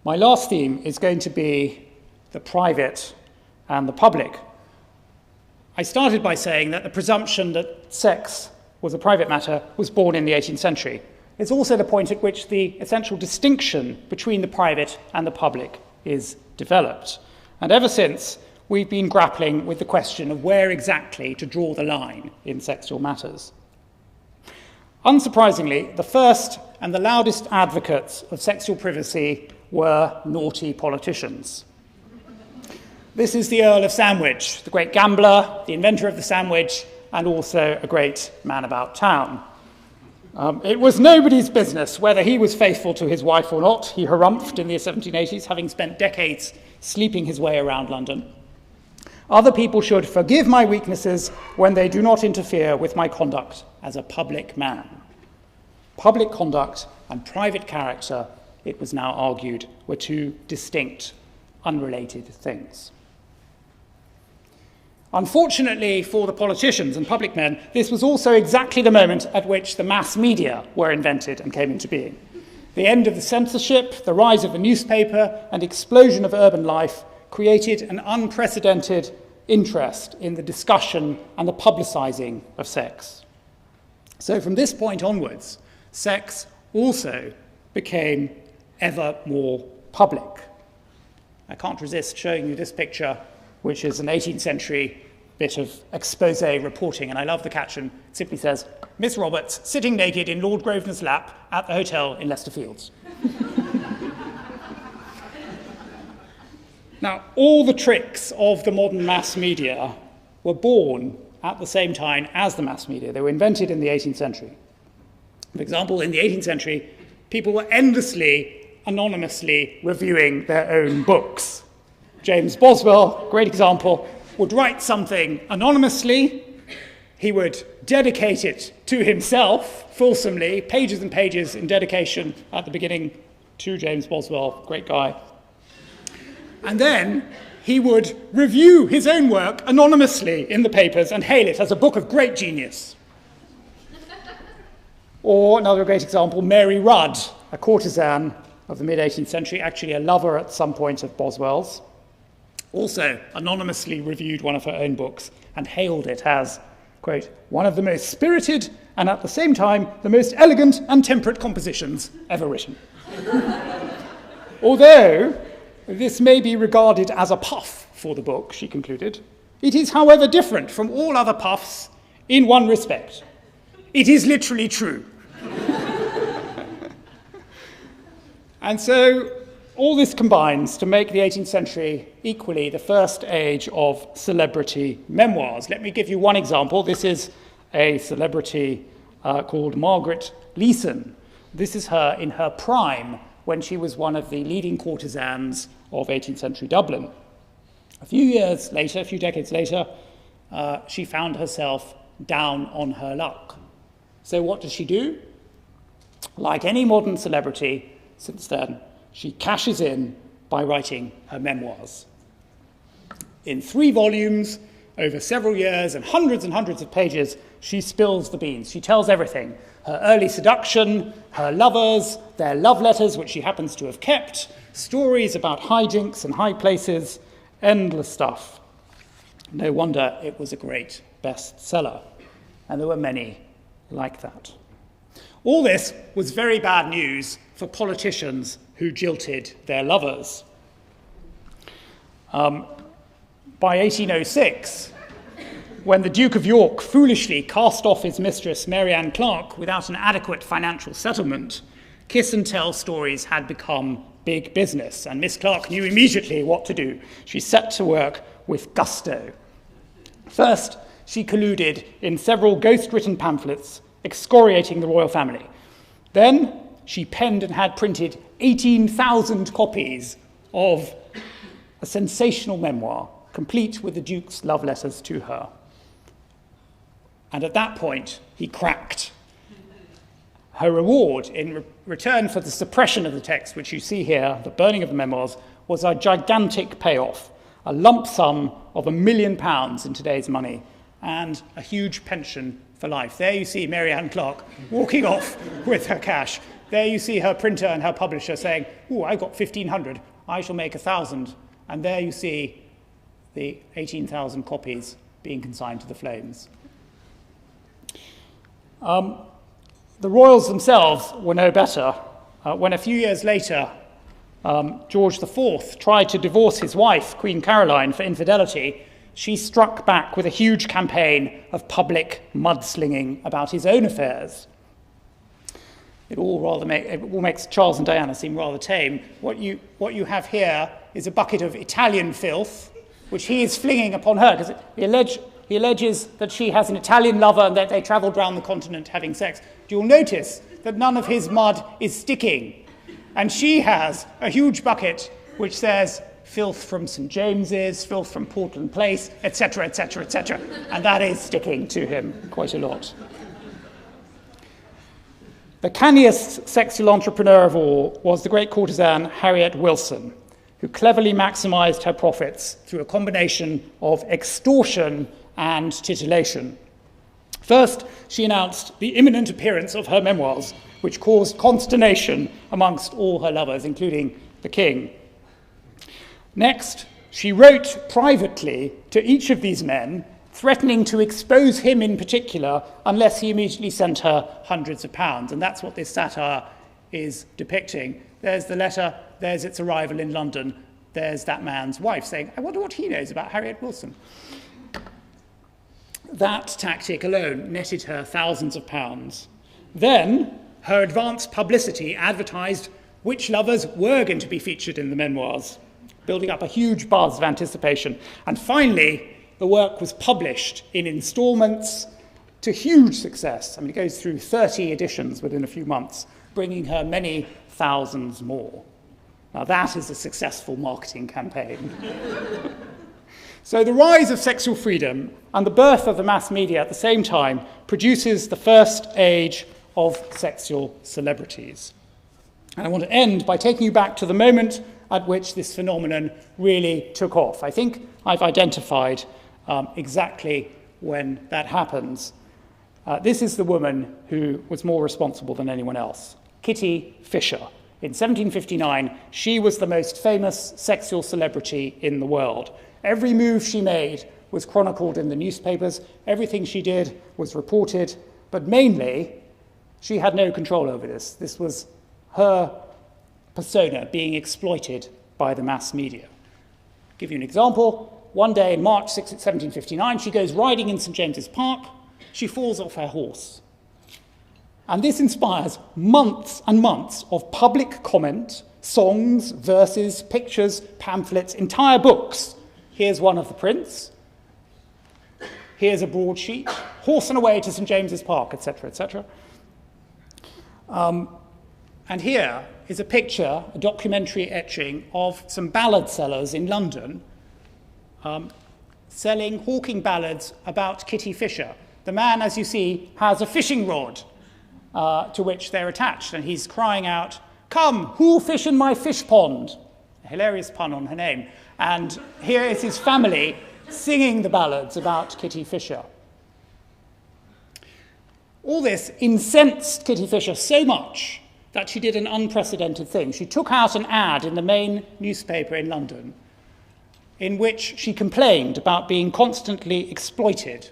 My last theme is going to be the private and the public. I started by saying that the presumption that sex was a private matter was born in the 18th century. It's also the point at which the essential distinction between the private and the public is developed. And ever since, we've been grappling with the question of where exactly to draw the line in sexual matters. Unsurprisingly, the first and the loudest advocates of sexual privacy were naughty politicians. This is the Earl of Sandwich, the great gambler, the inventor of the sandwich, and also a great man about town. It was nobody's business whether he was faithful to his wife or not. He harumphed in the 1780s, having spent decades sleeping his way around London. Other people should forgive my weaknesses when they do not interfere with my conduct as a public man. Public conduct and private character, it was now argued, were two distinct, unrelated things. Unfortunately for the politicians and public men, this was also exactly the moment at which the mass media were invented and came into being. The end of the censorship, the rise of the newspaper, and explosion of urban life created an unprecedented interest in the discussion and the publicising of sex. So from this point onwards, sex also became ever more public. I can't resist showing you this picture, which is an 18th century bit of expose reporting, and I love the caption. It simply says, "Miss Roberts sitting naked in Lord Grosvenor's lap at the hotel in Leicester Fields." Now, all the tricks of the modern mass media were born at the same time as the mass media. They were invented in the 18th century. For example, in the 18th century, people were endlessly, anonymously reviewing their own books. James Boswell, great example, would write something anonymously. He would dedicate it to himself, fulsomely, pages and pages in dedication at the beginning to James Boswell, great guy. And then he would review his own work anonymously in the papers and hail it as a book of great genius. Or another great example, Mary Rudd, a courtesan of the mid-18th century, actually a lover at some point of Boswell's, also anonymously reviewed one of her own books and hailed it as, quote, one of the most spirited and at the same time the most elegant and temperate compositions ever written. Although this may be regarded as a puff for the book, she concluded, it is, however, different from all other puffs in one respect. It is literally true. And so all this combines to make the 18th century equally the first age of celebrity memoirs. Let me give you one example. This is a celebrity called Margaret Leeson. This is her in her prime when she was one of the leading courtesans of 18th century Dublin. A few decades later, she found herself down on her luck. So what does she do? Like any modern celebrity since then, she cashes in by writing her memoirs. In 3 volumes, over several years and hundreds of pages, she spills the beans. She tells everything. Her early seduction, her lovers, their love letters, which she happens to have kept, stories about hijinks and high places, endless stuff. No wonder it was a great bestseller. And there were many like that. All this was very bad news for politicians who jilted their lovers. By 1806, when the Duke of York foolishly cast off his mistress, Mary Ann Clark, without an adequate financial settlement, kiss and tell stories had become big business, and Miss Clark knew immediately what to do. She set to work with gusto. First, she colluded in several ghost-written pamphlets excoriating the royal family. Then she penned and had printed 18,000 copies of a sensational memoir, complete with the Duke's love letters to her. And at that point, he cracked. Her reward in return for the suppression of the text, which you see here, the burning of the memoirs, was a gigantic payoff, a lump sum of £1 million in today's money, and a huge pension for life. There you see Mary Ann Clark walking off with her cash. There you see her printer and her publisher saying, "Ooh, I got 1,500, I shall make 1,000." And there you see the 18,000 copies being consigned to the flames. The royals themselves were no better. When a few years later, George IV tried to divorce his wife, Queen Caroline, for infidelity, she struck back with a huge campaign of public mudslinging about his own affairs. It all makes Charles and Diana seem rather tame. What you have here is a bucket of Italian filth, which he is flinging upon her, because he alleges that she has an Italian lover and that they travelled round the continent having sex. You'll notice that none of his mud is sticking. And she has a huge bucket which says filth from St. James's, filth from Portland Place, etc., etc., etc. And that is sticking to him quite a lot. The canniest sexual entrepreneur of all was the great courtesan Harriet Wilson, who cleverly maximised her profits through a combination of extortion and titillation. First, she announced the imminent appearance of her memoirs, which caused consternation amongst all her lovers, including the king. Next, she wrote privately to each of these men, threatening to expose him in particular unless he immediately sent her hundreds of pounds. And that's what this satire is depicting. There's the letter, there's its arrival in London, there's that man's wife saying, "I wonder what he knows about Harriet Wilson." That tactic alone netted her thousands of pounds. Then her advanced publicity advertised which lovers were going to be featured in the memoirs, building up a huge buzz of anticipation. And finally, the work was published in instalments to huge success. I mean, it goes through 30 editions within a few months, bringing her many thousands more. Now, that is a successful marketing campaign. So the rise of sexual freedom and the birth of the mass media at the same time produces the first age of sexual celebrities. And I want to end by taking you back to the moment at which this phenomenon really took off. I think I've identified exactly when that happens. This is the woman who was more responsible than anyone else, Kitty Fisher. In 1759, she was the most famous sexual celebrity in the world. Every move she made was chronicled in the newspapers. Everything she did was reported. But mainly, she had no control over this. This was her persona being exploited by the mass media. I'll give you an example. One day in March 1759, she goes riding in St. James's Park. She falls off her horse. And this inspires months and months of public comment, songs, verses, pictures, pamphlets, entire books. Here's one of the prints. Here's a broadsheet. Horsing away to St. James's Park, etc., etc. And here is a picture, a documentary etching of some ballad sellers in London hawking ballads about Kitty Fisher. The man, as you see, has a fishing rod to which they're attached, and he's crying out, "Come, who'll fish in my fish pond?" A hilarious pun on her name. And here is his family singing the ballads about Kitty Fisher. All this incensed Kitty Fisher so much that she did an unprecedented thing. She took out an ad in the main newspaper in London in which she complained about being constantly exploited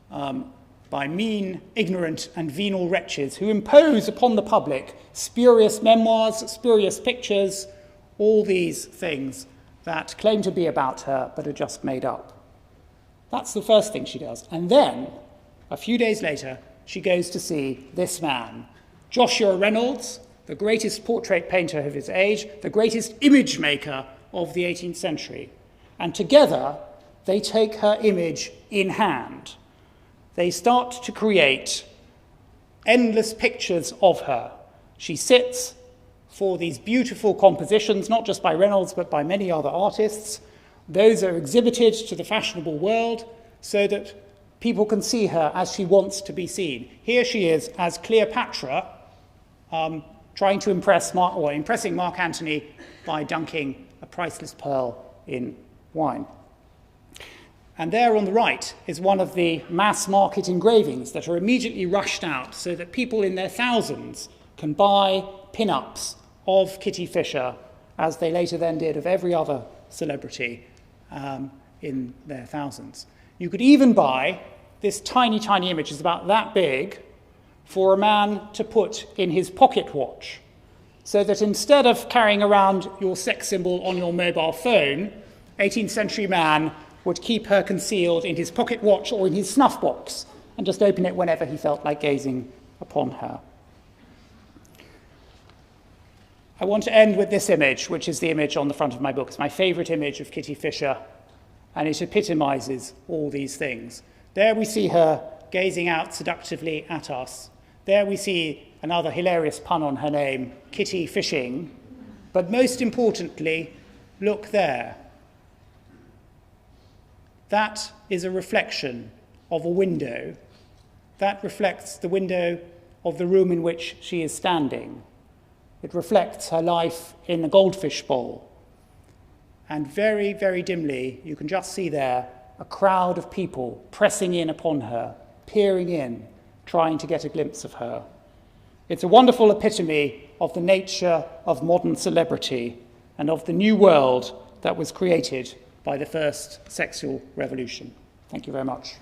by mean, ignorant, and venal wretches who impose upon the public spurious memoirs, spurious pictures, all these things that claim to be about her but are just made up. That's the first thing she does. And then, a few days later, she goes to see this man, Joshua Reynolds, the greatest portrait painter of his age, the greatest image maker of the 18th century. And together, they take her image in hand. They start to create endless pictures of her. She sits for these beautiful compositions, not just by Reynolds, but by many other artists. Those are exhibited to the fashionable world so that people can see her as she wants to be seen. Here she is as Cleopatra, trying to impressing Mark Antony by dunking a priceless pearl in wine. And there on the right is one of the mass market engravings that are immediately rushed out so that people in their thousands can buy pin-ups of Kitty Fisher, as they later then did of every other celebrity in their thousands. You could even buy this tiny, tiny image, it's about that big, for a man to put in his pocket watch, so that instead of carrying around your sex symbol on your mobile phone, 18th century man would keep her concealed in his pocket watch or in his snuff box and just open it whenever he felt like gazing upon her. I want to end with this image, which is the image on the front of my book. It's my favourite image of Kitty Fisher, and it epitomises all these things. There we see her gazing out seductively at us. There we see another hilarious pun on her name, Kitty Fishing. But most importantly, look there. That is a reflection of a window. That reflects the window of the room in which she is standing. It reflects her life in the goldfish bowl. And very, very dimly, you can just see there a crowd of people pressing in upon her, peering in, trying to get a glimpse of her. It's a wonderful epitome of the nature of modern celebrity and of the new world that was created by the first sexual revolution. Thank you very much.